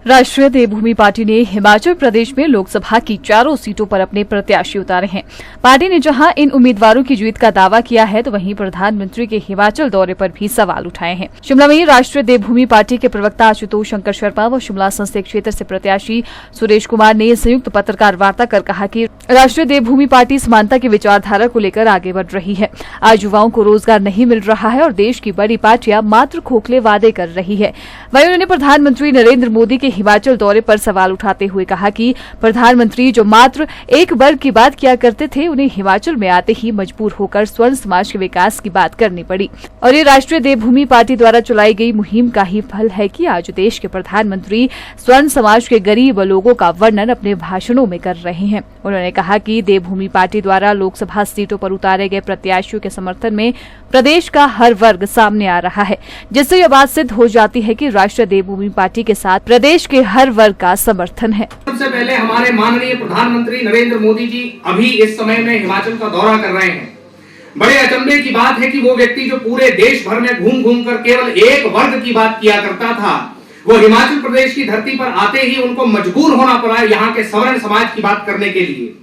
राष्ट्रीय देवभूमि पार्टी ने हिमाचल प्रदेश में लोकसभा की चारों सीटों पर अपने प्रत्याशी उतारे हैं। पार्टी ने जहां इन उम्मीदवारों की जीत का दावा किया है, तो वहीं प्रधानमंत्री के हिमाचल दौरे पर भी सवाल उठाए हैं। शिमला में राष्ट्रीय देवभूमि पार्टी के प्रवक्ता आशुतोष शंकर शर्मा व शिमला संसदीय क्षेत्र से प्रत्याशी सुरेश कुमार ने संयुक्त पत्रकार वार्ता कर कहा कि राष्ट्रीय देवभूमि पार्टी समानता की विचारधारा को लेकर आगे बढ़ रही है। आज युवाओं को रोजगार नहीं मिल रहा है और देश की बड़ी पार्टियां मात्र खोखले वादे कर रही है। वहीं उन्होंने प्रधानमंत्री नरेंद्र मोदी के हिमाचल दौरे पर सवाल उठाते हुए कहा कि प्रधानमंत्री जो मात्र एक वर्ग की बात किया करते थे, उन्हें हिमाचल में आते ही मजबूर होकर स्वर्ण समाज के विकास की बात करनी पड़ी और ये राष्ट्रीय देवभूमि पार्टी द्वारा चलाई गई मुहिम का ही फल है कि आज देश के प्रधानमंत्री स्वर्ण समाज के गरीब लोगों का वर्णन अपने भाषणों में कर रहे हैं। उन्होंने कहा कि देवभूमि पार्टी द्वारा लोकसभा सीटों पर उतारे गए प्रत्याशियों के समर्थन में प्रदेश का हर वर्ग सामने आ रहा है, जिससे यह बात सिद्ध हो जाती है कि राष्ट्रीय देवभूमि पार्टी के साथ प्रदेश के हर वर्ग का समर्थन है। सबसे पहले हमारे माननीय प्रधानमंत्री नरेंद्र मोदी जी अभी इस समय में हिमाचल का दौरा कर रहे हैं। बड़े अचंभे की बात है कि वो व्यक्ति जो पूरे देश भर में घूम घूम कर केवल एक वर्ग की बात किया करता था, वो हिमाचल प्रदेश की धरती पर आते ही उनको मजबूर होना पड़ा यहाँ के सवर्ण समाज की बात करने के लिए।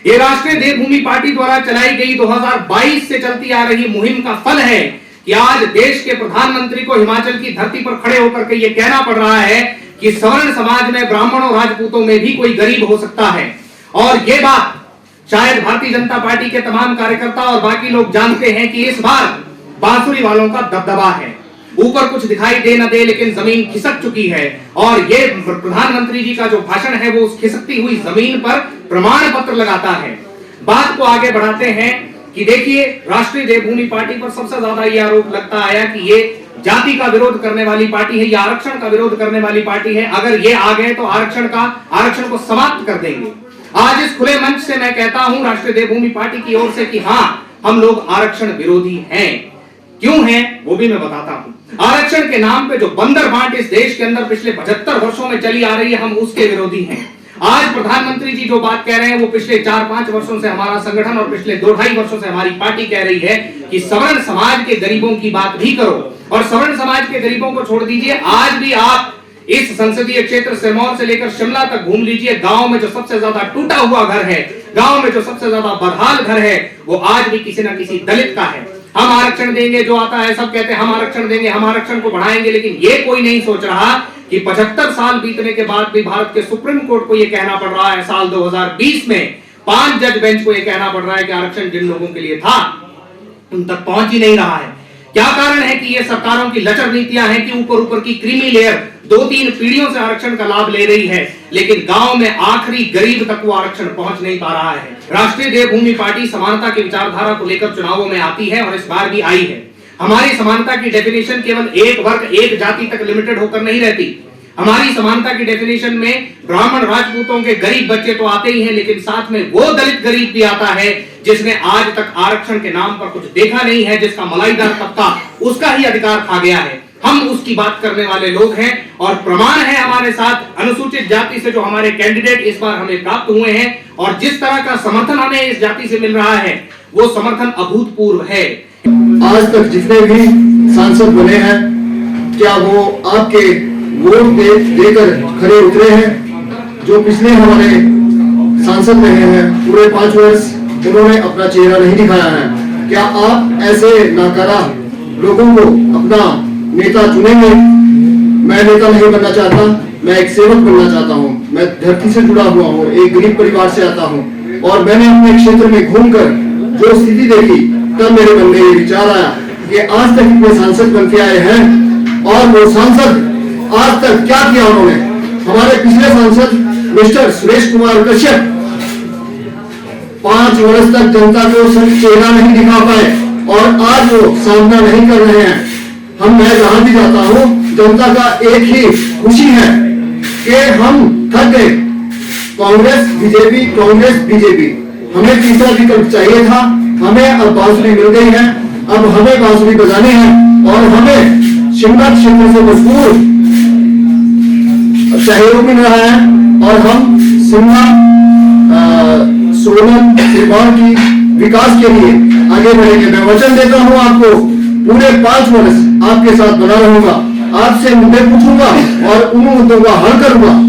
ये राष्ट्रीय देवभूमि पार्टी द्वारा चलाई गई 2022 से चलती आ रही मुहिम का फल है कि आज देश के प्रधानमंत्री को हिमाचल की धरती पर खड़े होकर के ये कहना पड़ रहा है कि सवर्ण समाज में ब्राह्मणों राजपूतों में भी कोई गरीब हो सकता है। और ये बात शायद भारतीय जनता पार्टी के तमाम कार्यकर्ता और बाकी लोग जानते हैं कि इस बार बांसुरी वालों का दबदबा है। ऊपर कुछ दिखाई दे न दे, लेकिन जमीन खिसक चुकी है और ये प्रधानमंत्री जी का जो भाषण है वो उस खिसकती हुई जमीन पर प्रमाण पत्र लगाता है। बात को आगे बढ़ाते हैं कि देखिए, राष्ट्रीय देवभूमि पार्टी पर सबसे ज्यादा ये आरोप लगता आया कि ये जाति का विरोध करने वाली पार्टी है या आरक्षण का विरोध करने वाली पार्टी है। अगर ये आ गए तो आरक्षण को समाप्त कर देंगे। आज इस खुले मंच से मैं कहता हूं राष्ट्रीय देवभूमि पार्टी की ओर से कि हाँ, हम लोग आरक्षण विरोधी हैं। क्यों हैं वो भी मैं बताता हूं। आरक्षण के नाम पे जो बंदर बांट इस देश के अंदर पिछले 75 वर्षों में चली आ रही है, हम उसके विरोधी हैं। आज प्रधानमंत्री जी जो बात कह रहे हैं वो पिछले 4-5 वर्षों से हमारा संगठन और पिछले 2-2.5 वर्षों से हमारी पार्टी कह रही है कि सवर्ण समाज के गरीबों की बात भी करो। और सवर्ण समाज के गरीबों को छोड़ दीजिए, आज भी आप इस संसदीय क्षेत्र सिरमौर से लेकर शिमला तक घूम लीजिए। गांव में जो सबसे ज्यादा टूटा हुआ घर है, गांव में जो सबसे ज्यादा बदहाल घर है, वो आज भी किसी न किसी दलित का है। हम आरक्षण देंगे, जो आता है सब कहते हैं हम आरक्षण देंगे, हम आरक्षण को बढ़ाएंगे, लेकिन ये कोई नहीं सोच रहा कि 75 साल बीतने के बाद भी भारत के सुप्रीम कोर्ट को यह कहना पड़ रहा है साल 2020 में 5 जज बेंच को यह कहना पड़ रहा है कि आरक्षण जिन लोगों के लिए था उन तक पहुंच ही नहीं रहा है। क्या कारण है कि ये सरकारों की लचर नीतियां हैं कि ऊपर ऊपर की क्रीमी लेयर 2-3 पीढ़ियों से आरक्षण का लाभ ले रही है, लेकिन गांव में आखिरी गरीब तक वो आरक्षण पहुंच नहीं पा रहा है। राष्ट्रीय देवभूमि पार्टी समानता की विचारधारा को लेकर चुनावों में आती है और इस बार भी आई है। हमारी समानता की डेफिनेशन केवल एक वर्ग एक जाति तक लिमिटेड होकर नहीं रहती। हमारी समानता की डेफिनेशन में ब्राह्मण राजपूतों के गरीब बच्चे तो आते ही हैं, लेकिन साथ में वो दलित गरीब भी आता है जिसने आज तक आरक्षण के नाम पर कुछ देखा नहीं है, जिसका मलाईदार तबका उसका ही अधिकार खा गया है। हम उसकी बात करने वाले लोग हैं और प्रमाण है हमारे साथ अनुसूचित जाति से जो हमारे कैंडिडेट इस बार हमें प्राप्त हुए हैं और जिस तरह का समर्थन हमें इस जाति से मिल रहा है वो समर्थन अभूतपूर्व है। आज तक जितने भी सांसद बने हैं, क्या वो आपके वोट देकर खड़े उतरे हैं? जो पिछले हमारे सांसद रहे हैं पूरे 5 वर्ष, उन्होंने अपना चेहरा नहीं दिखाया है। क्या आप ऐसे नाकारा लोगों को अपना नेता चुनेंगे? मैं नेता नहीं बनना चाहता, मैं एक सेवक बनना चाहता हूं। मैं धरती से जुड़ा हुआ हूं, एक गरीब परिवार से आता हूं और मैंने अपने क्षेत्र में घूमकर जो स्थिति देखी, तब मेरे मन में ये विचार आया कि आज तक इतने सांसद बन के आए हैं और वो सांसद आज तक क्या किया उन्होंने। हमारे पिछले सांसद मिस्टर सुरेश कुमार कश्यप 5 वर्ष तक जनता को चेहरा नहीं दिखा पाए और आज वो सामना नहीं कर रहे हैं। मैं जहां भी जाता हूं, जनता का एक ही खुशी है कि हम थक गए। कांग्रेस बीजेपी, हमें तीसरा विकल्प चाहिए था। हमें अब बांसुरी मिल गई है, अब हमें बांसुरी बजानी है और हमें शिमला क्षेत्र से भरपूर सहयोग मिल रहा है और हम शिमला सोलन सिरमौर की विकास के लिए आगे बढ़ेंगे। मैं वचन देता हूं आपको, पूरे 5 वर्ष आपके साथ बना रहूंगा। आपसे मुद्दे पूछूंगा और उन मुद्दों का हल करूंगा।